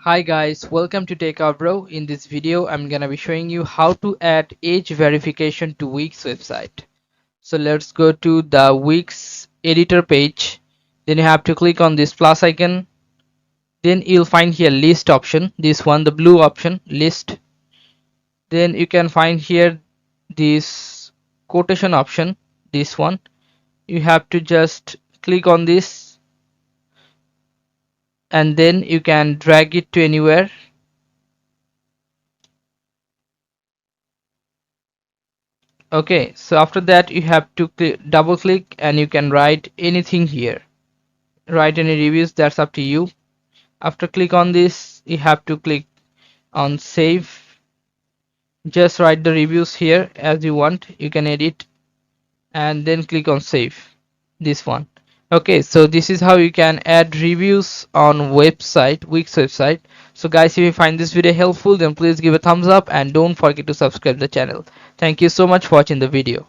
Hi guys, welcome to Techavro. In this video, I'm gonna be showing you how to add age verification to Wix website. So let's go to the Wix editor page. Then you have to click on this plus icon. Then you'll find here list option. This one, the blue option, list. Then you can find here this quotation option. This one. You have to just click on this, and then you can drag it to anywhere. Okay, so after that you have to double click and you can write anything here. Write any reviews, that's up to you. After click on this, you have to click on save. Just write the reviews here as you want. You can edit and then click on save. This one. Okay, so this is how you can add reviews on website, Wix website. So guys, if you find this video helpful, then please give a thumbs up and don't forget to subscribe the channel. Thank you so much for watching the video.